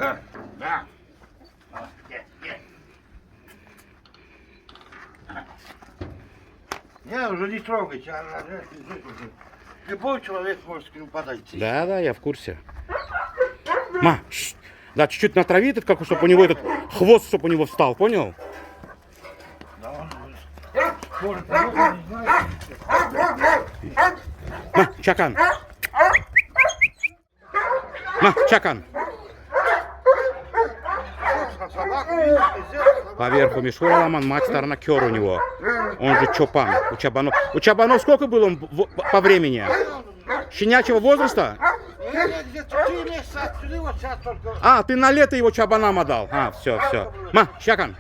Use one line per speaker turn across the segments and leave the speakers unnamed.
Да. Я уже не трогайте, любой человек может к нему подойти.
Да, да, я в курсе. Ма, да, чуть-чуть натрави этот, как, чтобы у него этот хвост, чтобы у него встал, понял?
Да, он скоро поехал, не знаю.
Ма, чакан. Ма, чакан.
Собаку видите, здесь собака.
Поверху Мишураламан, мать сторона Кер у него. Он же Чопан. У Чабанов сколько было по времени? Щенячьего возраста?
Я где-то 3 месяца отсюда, вот сейчас только.
А, ты на лето его Чабанам отдал. А, все. Ма, чакан.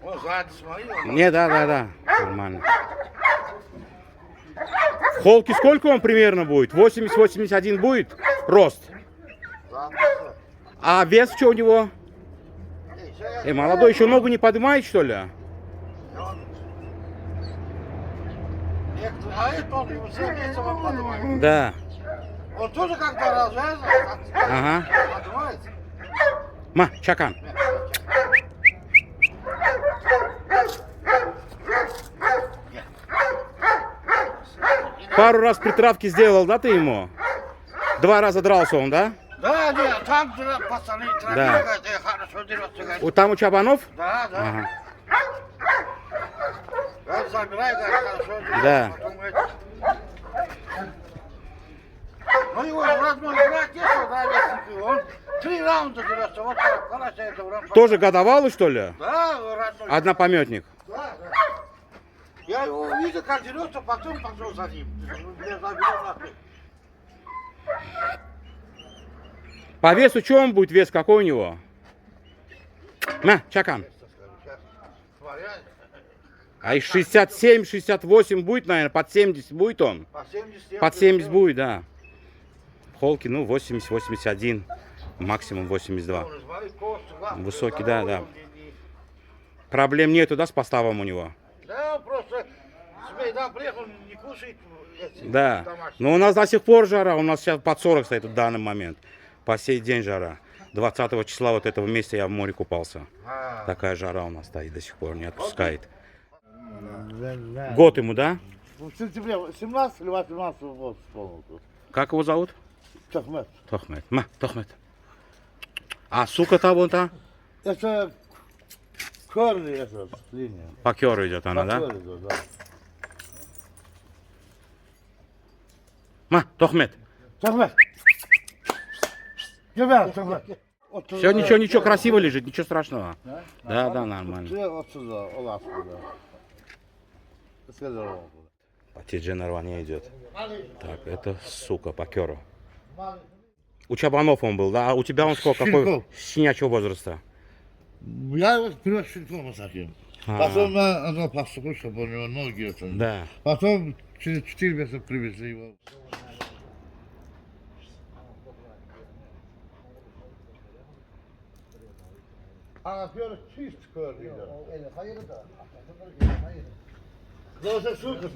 О, сзади смотри.
Не, да. Нормально. В холке сколько он примерно будет? 80-81 будет рост? А вес что у него? Молодой еще ногу не поднимает, что ли?
А это он его 7 месяцев он поднимает.
Да.
Он тоже когда развязан,
Ага.
поднимается.
Ма, чакан. Пару раз притравки сделал, да, ты ему? 2 раза дрался он, да?
Да, нет, там пацаны
Да.
травят, хорошо дерется, говорит.
Там у Чабанов?
Да.
Ага.
Говорит, забирай, говорит, хорошо дерется.
Да.
Потом, говорит, ну его родной брат есть, да, есть, он 3 раунда дерется, вот хорошо это в
Тоже годовалый, что ли?
Да, родной.
Однопометник.
Да. Я его увидел, как дерется, потом пошел за ним. Я заберу нахуй.
По весу что он будет, вес какой у него? На, чакан. А из 67-68 будет, наверное, под 70 будет он?
По 70.
Под 70 будет, да. В холке, ну, 80-81, максимум 82. Высокий, да. Проблем нету, да, с поставом у него?
Да, он просто с Майдана приехал, не кушает.
Да. Но у нас до сих пор жара, у нас сейчас под 40 стоит в данный момент. По сей день жара. 20 числа вот этого месяца я в море купался. Такая жара у нас стоит до сих пор, не отпускает. Год ему, да?
В сентябре 17 или 18 год исполнился.
Как его зовут?
Тахмет.
Тохмет. Ма, Тохмет. А сука-то вон та?
Это черный этот линия.
По Кёру идет она, да?
Да.
Ма, Тохмет.
Тахмет. Ребят, Тахмет.
Все, ничего, красиво лежит, ничего страшного. Да, нормально.
Отсюда, Оласку, да. Сказал.
Отец нарвание идет. Так, это сука по Кёру. У Чабанов он был, да? А у тебя он сколько? Какой? Щенячьего возраста?
Я вперед щенком таким. Потом она поступила, чтобы у него ноги это.
Да.
Потом через 4 месяца привезли его. А первый чист корни. Даже сука,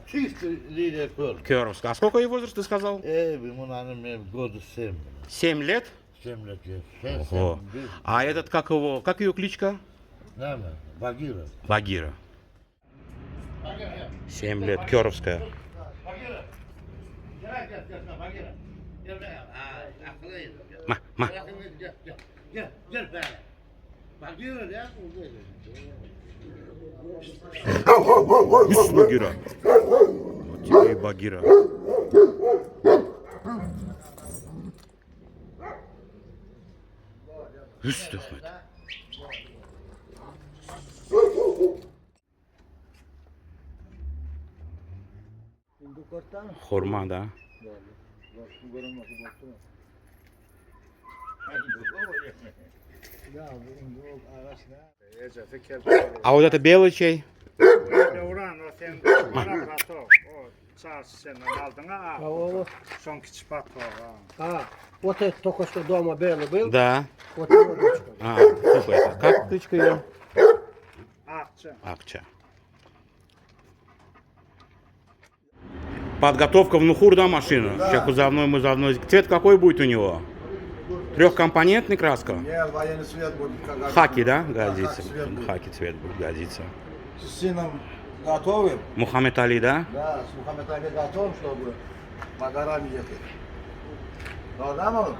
чистый линия корни.
Кёровская. А сколько его возраст ты сказал?
Ему, наверное, года 7.
7 лет?
7 лет.
Ого. А этот, как ее кличка?
Наверное, Багира.
Багира. 7 лет, Кёровская. Ма. Üst Багира. Вот тебе и Багира. Üst Ahmet. Хурма, да? А вот это белый чай?
Отца сына алдыңа,
А вот,
сонки патрова.
вот это только что дома белый был.
Да.
Вот его дочка.
Супер. Как кличка ее?
Акция.
Акча. Подготовка в Нухур, да, машина? Сейчас кузовной, мы заодно. Цвет какой будет у него? Трехкомпонентный краска?
Нет, военный свет будет. Как
Хаки, да, годится?
хаки цвет будет.
Хаки цвет будет годиться.
С сыном готовы?
Мухаммед Али, да?
Да, с Мухаммед Али готовым, чтобы по горам ехать. Ну, да, мама?